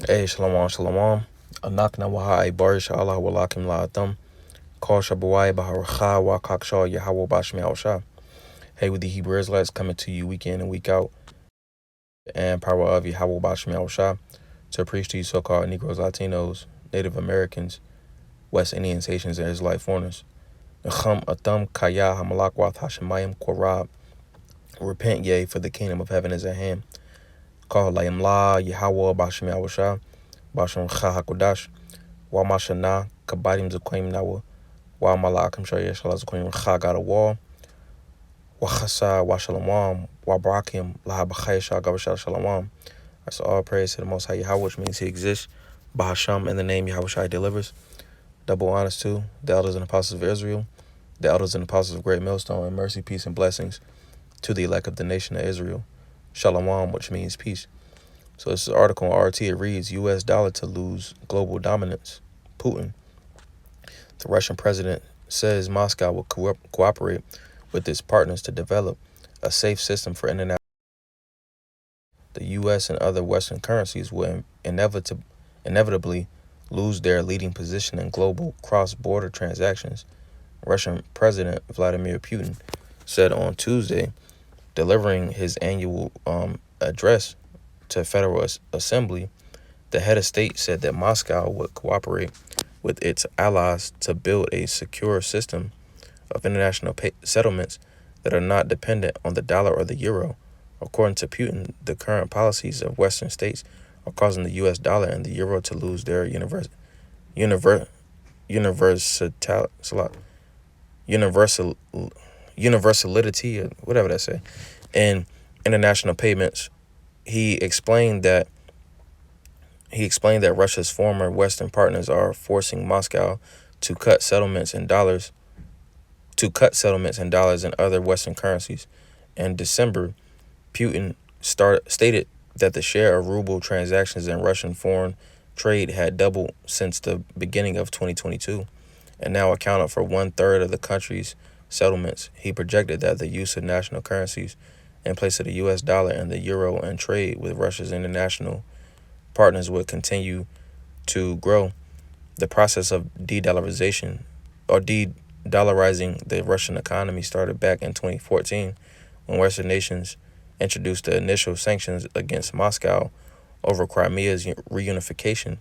Hey, shalom, shalom. Anakna waha barish Allah walakim la'atam. Call Shabawai Baharacha wa Kakshaw Yahweh Bashmi Al. Hey, with the Hebrew Israelites coming to you week in and week out, and power of Yahweh Bashmi Al to preach to you so-called Negroes, Latinos, Native Americans, West Indians, Haitians, and Israelite foreigners. Nacham Atam Kaya Hamalakwat Hashemayim Korab. Repent, yea, for the kingdom of heaven is at hand. Call Layim La Yahweh Bashmi Al Basham Chahakodash. Wa Mashana Kabadim Zakwim Nawa. Wa Malakam Shaya Shalaz Zakwim Chagada Wall. Wachasa wa shalom wa barakim lahabachai shagabashal shalom. That's all praise to the Most High Yahweh, which means He exists. Bahasham, in the name Yahweh Shai delivers. Double honors to the elders and apostles of Israel, the elders and apostles of Great Millstone, and mercy, peace, and blessings to the elect of the nation of Israel. Shalom, which means peace. So this is an article on RT. It reads, U.S. dollar to lose global dominance. Putin. The Russian president says Moscow will cooperate with its partners to develop a safe system for international. The U.S. and other Western currencies will inevitably lose their leading position in global cross-border transactions, Russian President Vladimir Putin said on Tuesday, delivering his annual address to Federal Assembly. The head of state said that Moscow would cooperate with its allies to build a secure system of international settlements that are not dependent on the dollar or the euro. According to Putin, the current policies of Western states are causing the U.S. dollar and the euro to lose their universality, or whatever that say, in international payments. He explained that Russia's former Western partners are forcing Moscow to cut settlements in dollars and other Western currencies. In December, Putin stated that the share of ruble transactions in Russian foreign trade had doubled since the beginning of 2022 and now accounted for 1/3 of the country's settlements. He projected that the use of national currencies in place of the U.S. dollar and the euro and trade with Russia's international partners would continue to grow. The process of de-dollarizing the Russian economy started back in 2014 when Western nations introduced the initial sanctions against Moscow over Crimea's reunification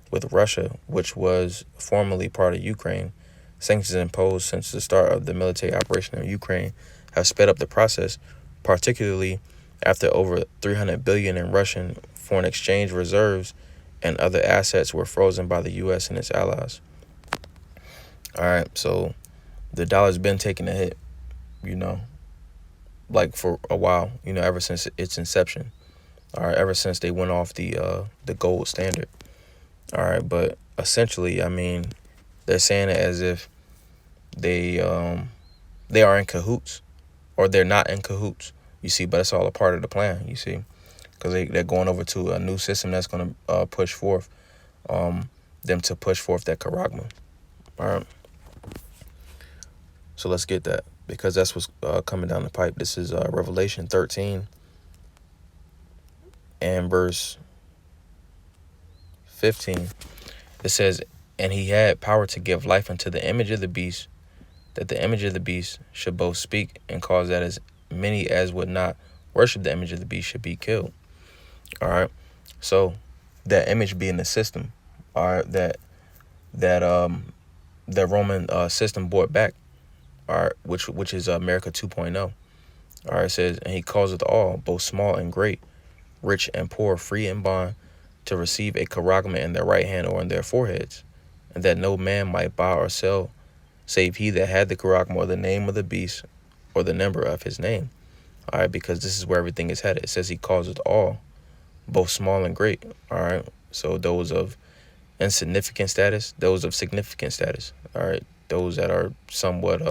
with Russia, which was formerly part of Ukraine. Sanctions imposed since the start of the military operation in Ukraine have sped up the process, particularly after over $300 billion in Russian foreign exchange reserves and other assets were frozen by the U.S. and its allies. All right, so the dollar's been taking a hit, like for a while, ever since its inception. All right, ever since they went off the gold standard. All right, but essentially, they're saying it as if they are in cahoots, or they're not in cahoots. You see, but it's all a part of the plan. You see, because they're going over to a new system that's going to push forth them to push forth that charagma. All right. So let's get that, because that's what's coming down the pipe. This is Revelation 13 and verse 15. It says, and he had power to give life unto the image of the beast, that the image of the beast should both speak and cause that as many as would not worship the image of the beast should be killed. All right. So that image being the system, all right, that Roman system brought back, all right, which is America 2.0. All right, it says, and he causeth all, both small and great, rich and poor, free and bond, to receive a charagma in their right hand or in their foreheads, and that no man might buy or sell, save he that had the charagma or the name of the beast or the number of his name. All right, because this is where everything is headed. It says he causeth all, both small and great. All right, so those of insignificant status, those of significant status. All right, those that are somewhat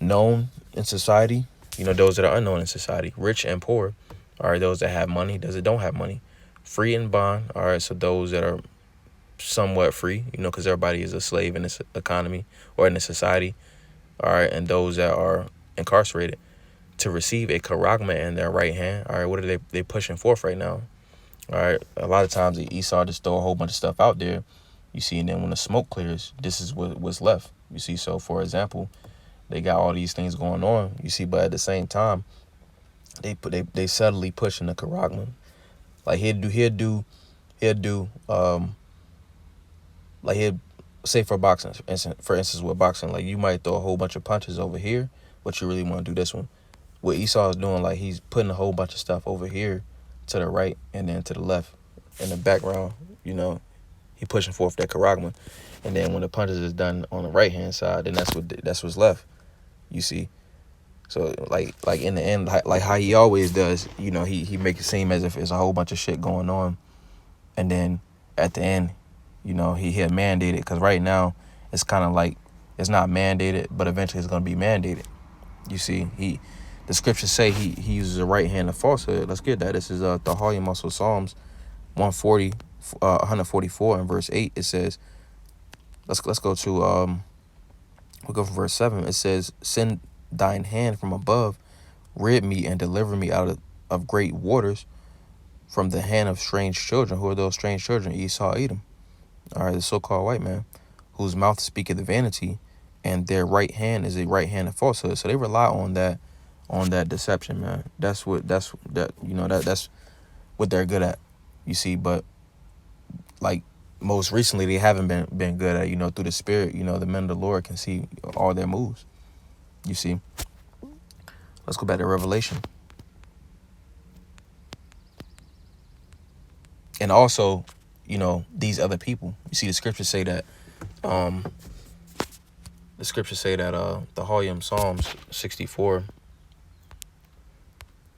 known in society, those that are unknown in society, rich and poor. All right, those that have money, those that don't have money, free and bond. All right, so those that are somewhat free, because everybody is a slave in this economy or in this society. All right, and those that are incarcerated, to receive a charagma in their right hand. All right, what are they pushing forth right now? All right. A lot of times Esau just throw a whole bunch of stuff out there, you see, and then when the smoke clears, this is what's left. You see, so for example, they got all these things going on, you see, but at the same time, they subtly pushing the charagma. Like he'll do like he'll say for boxing, for instance with boxing, like you might throw a whole bunch of punches over here, but you really want to do this one. What Esau is doing, like he's putting a whole bunch of stuff over here to the right and then to the left in the background, you know, he pushing forth that charagma. And then when the punches is done on the right hand side, then that's what's left, you see. So like in the end, like how he always does, you know, he makes it seem as if it's a whole bunch of shit going on, and then at the end, you know, he'll mandate it, because right now it's kind of like it's not mandated, but eventually it's gonna be mandated. You see, the scriptures say he uses the right hand of falsehood. Let's get that. This is the Holium, also Psalms 144 and verse 8. It says, let's go to we'll go from verse 7. It says, send thine hand from above, rid me and deliver me out of great waters, from the hand of strange children. Who are those strange children? Esau, Edom. All right, the so-called white man, whose mouth speaketh vanity, and their right hand is a right hand of falsehood. So they rely on that deception, man. That's what they're good at, you see. But like most recently, they haven't been good at, through the spirit. The men of the Lord can see all their moves, you see. Let's go back to Revelation. And also, these other people. You see, the scriptures say that the Holium, Psalms 64,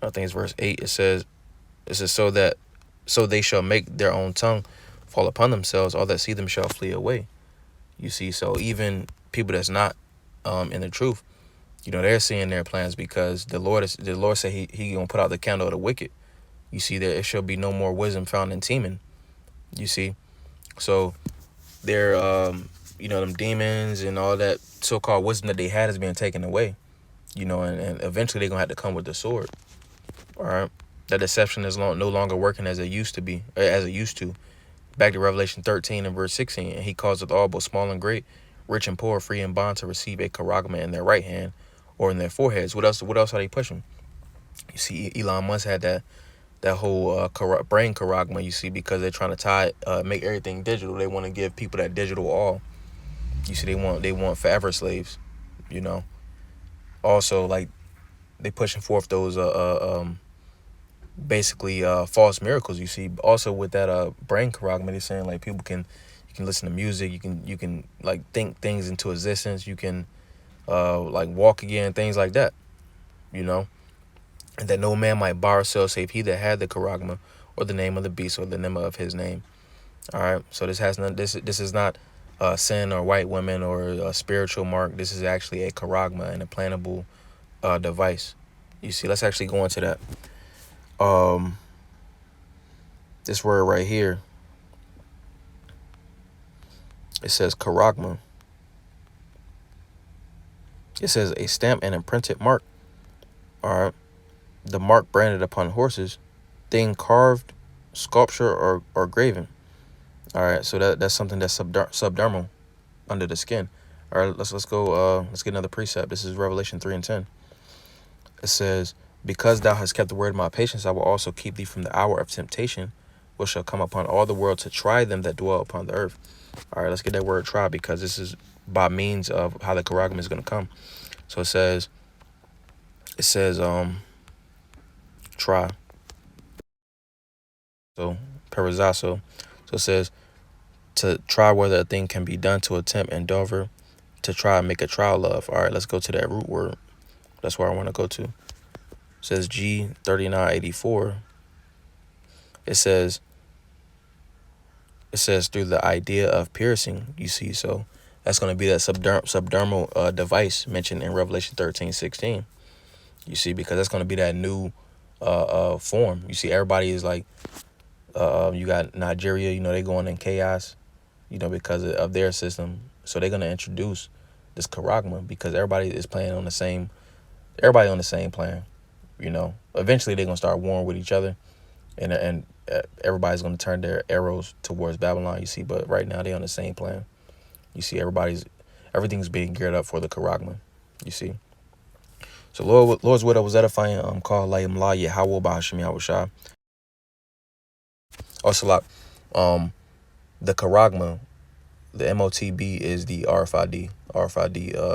I think it's verse 8, it says so they shall make their own tongue fall upon themselves, all that see them shall flee away. You see, so even people that's not in the truth, they're seeing their plans, because the Lord said he gonna put out the candle of the wicked. You see, there shall be no more wisdom found in Teman. You see, so they're them demons and all that so-called wisdom that they had is being taken away. And eventually they're gonna have to come with the sword. All right, that deception is no longer working as it used to. Back to Revelation 13 and verse 16, and he causeth all, both small and great, rich and poor, free and bond, to receive a charagma in their right hand or in their foreheads. What else are they pushing? You see, Elon Musk had that whole brain charagma, you see, because they're trying to make everything digital. They want to give people that digital all. You see, they want forever slaves. Also, like, they pushing forth those basically false miracles. You see, also with that brain charagma, they're saying like people you can listen to music, you can like think things into existence, you can like walk again, things like that. And that no man might buy or sell save he that had the charagma, or the name of the beast, or the name of his name. All right, so this is not sin or white women or a spiritual mark. This is actually a charagma, an implantable device. You see, let's actually go into that. This word right here, it says charagma. It says a stamp and imprinted mark. All right, the mark branded upon horses, thing carved, sculpture, or graven. All right, so that's something that's subdermal, under the skin. All right, let's go. Let's get another precept. This is Revelation 3 and 10. It says, because thou hast kept the word of my patience, I will also keep thee from the hour of temptation, which shall come upon all the world, to try them that dwell upon the earth. All right, let's get that word try, because this is by means of how the charagma is going to come. So it says try. So perizaso. So it says to try whether a thing can be done, to attempt, endeavor, to try, make a trial of. All right, let's go to that root word. That's where I want to go to. It says G3984. It says through the idea of piercing, you see. So that's going to be that subdermal device mentioned in Revelation 13:16. You see, because that's going to be that new form. You see, everybody is like, you got Nigeria, they going in chaos, because of their system. So they're going to introduce this charagma, because everybody is playing on the same, everybody on the same plan. Eventually they're going to start warring with each other. and everybody's going to turn their arrows towards Babylon, you see. But right now they're on the same plan. You see, everything's being geared up for the Karagma, you see. So Lord's widow was edifying called Layim La Yahweh Bahashim Yahushua. Also, the Karagma, the MOTB is the RFID,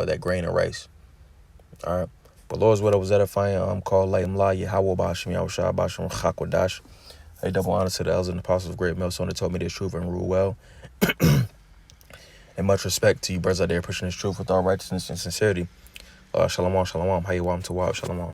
that grain of rice. All right. But Lord's widow was edifying called Layim La Yahweh Bahashim Yahushua Bahashim Chakwadash. A double honor to the elders and apostles of great millstone that told me this truth and rule well. And much respect to you brothers out there pushing this truth with all righteousness and sincerity. Shalom, shalom, hayawam tawab, shalom.